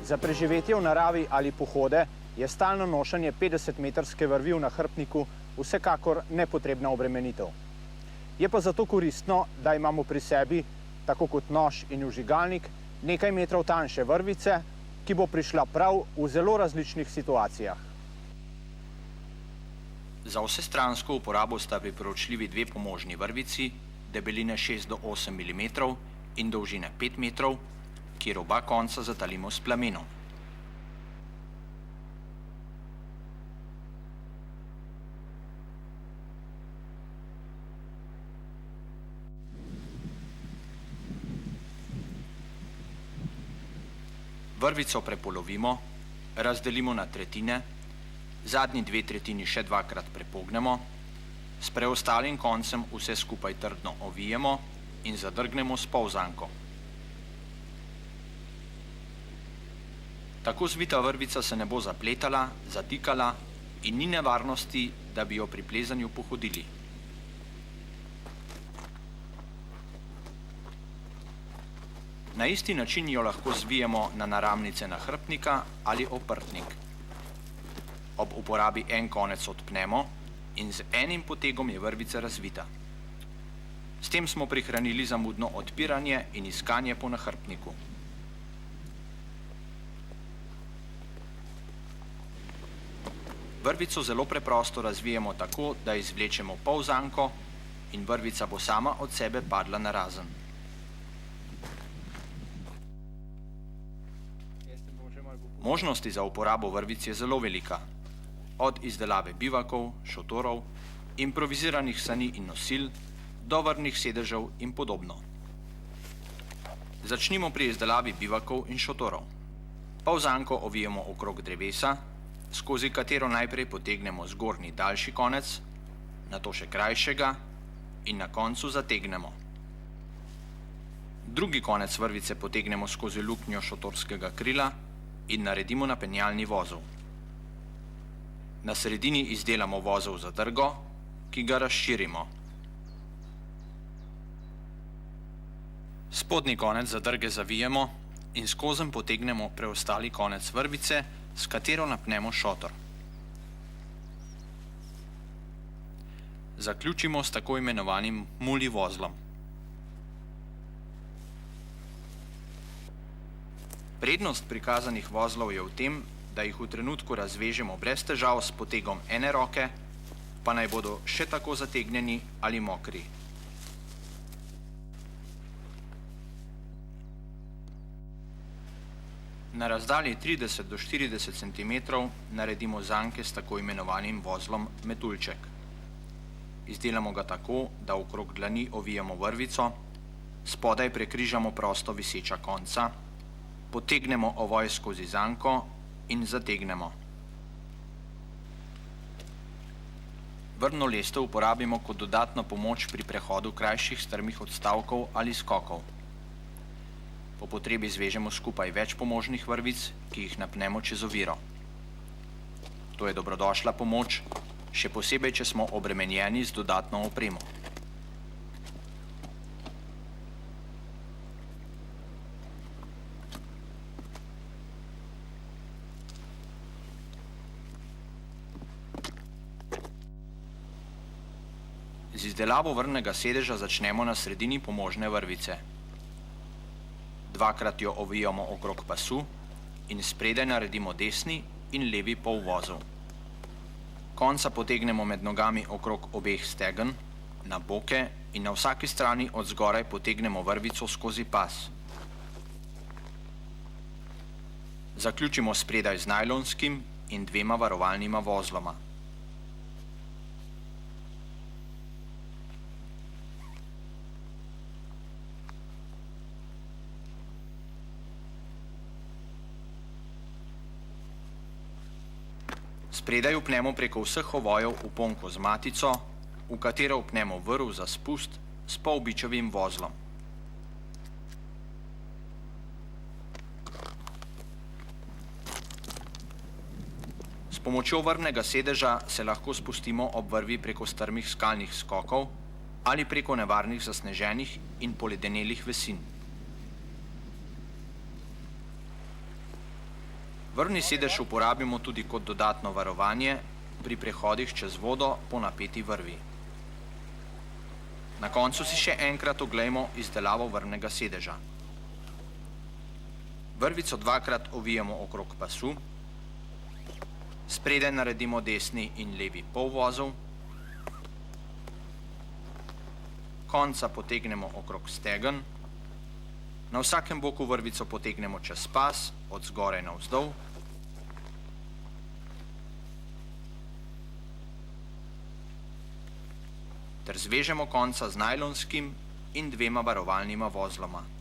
Za preživetje v naravi ali pohode je stalno nošenje 50-metrske vrvi v nahrbtniku vsekakor nepotrebna obremenitev. Je pa zato koristno, da imamo pri sebi, tako kot nož in vžigalnik, nekaj metrov tanjše vrvice, ki bo prišla prav v zelo različnih situacijah. Za vsestransko uporabo sta priporočljivi dve pomožni vrvici, debeline 6 do 8 mm in dolžine 5 metrov, kjer oba konca zatalimo s plamenom. Vrvico prepolovimo, razdelimo na tretjine, zadnji dve tretjini še dvakrat prepognemo, s preostalim koncem vse skupaj trdno ovijemo in zadrgnemo s polzanko. Tako zvita vrvica se ne bo zapletala, zatikala in ni nevarnosti, da bi jo pri plezanju pohodili. Na isti način jo lahko zvijemo na naramnice nahrbtnika ali oprtnik. Ob uporabi en konec odpnemo in z enim potegom je vrvica razvita. S tem smo prihranili zamudno odpiranje in iskanje po nahrbtniku. Vrvico zelo preprosto razvijemo tako, da izvlečemo polzanko in vrvica bo sama od sebe padla narazen. Možnosti za uporabo vrvic je zelo velika. Od izdelave bivakov, šotorov, improviziranih sani in nosil, do vrvnih sedežev in podobno. Začnimo pri izdelavi bivakov in šotorov. Polzanko ovijemo okrog drevesa, skozi katero najprej potegnemo zgornji daljši konec, nato še krajšega in na koncu zategnemo. Drugi konec vrvice potegnemo skozi luknjo šotorskega krila in naredimo napenjalni vozel. Na sredini izdelamo vozel za drgo, ki ga razširimo. Spodnji konec zadrge zavijemo in skozenj potegnemo preostali konec vrvice, s katero napnemo šotor. Zaključimo s tako imenovanim muli vozlom. Prednost prikazanih vozlov je v tem, da jih v trenutku razvežemo brez težav s potegom ene roke, pa naj bodo še tako zategnjeni ali mokri. Na razdalji 30 do 40 cm naredimo zanke s tako imenovanim vozlom metuljček. Izdelamo ga tako, da okrog dlani ovijemo vrvico, spodaj prekrižamo prosto viseča konca, potegnemo ovoj skozi zanko in zategnemo. Vrvno lestev uporabimo kot dodatno pomoč pri prehodu krajših strmih odstavkov ali skokov. Po potrebi zvežemo skupaj več pomožnih vrvic, ki jih napnemo čez oviro. To je dobrodošla pomoč, še posebej, če smo obremenjeni z dodatno opremo. Z izdelavo vrvnega sedeža začnemo na sredini pomožne vrvice. Dvakrat jo ovijamo okrog pasu in spredaj naredimo desni in levi polvozel. Konca potegnemo med nogami okrog obeh stegen, na boke in na vsaki strani od zgoraj potegnemo vrvico skozi pas. Zaključimo spredaj z najlonskim in dvema varovalnima vozloma. Spredaj upnemo preko vseh ovojev uponko z matico, v katero upnemo vrv za spust s polbičevim vozlom. S pomočjo vrvnega sedeža se lahko spustimo ob vrvi preko strmih skalnih skokov ali preko nevarnih zasneženih in poledenelih vesin. Vrvni sedež uporabimo tudi kot dodatno varovanje pri prehodih čez vodo po napeti vrvi. Na koncu si še enkrat oglejmo izdelavo vrvnega sedeža. Vrvico dvakrat ovijemo okrog pasu, spredaj naredimo desni in levi polvozov, konca potegnemo okrog stegen, na vsakem boku vrvico potegnemo čez pas, od zgoraj navzdol, ter zvežemo konca z najlonskim in 2 varovalnima vozloma.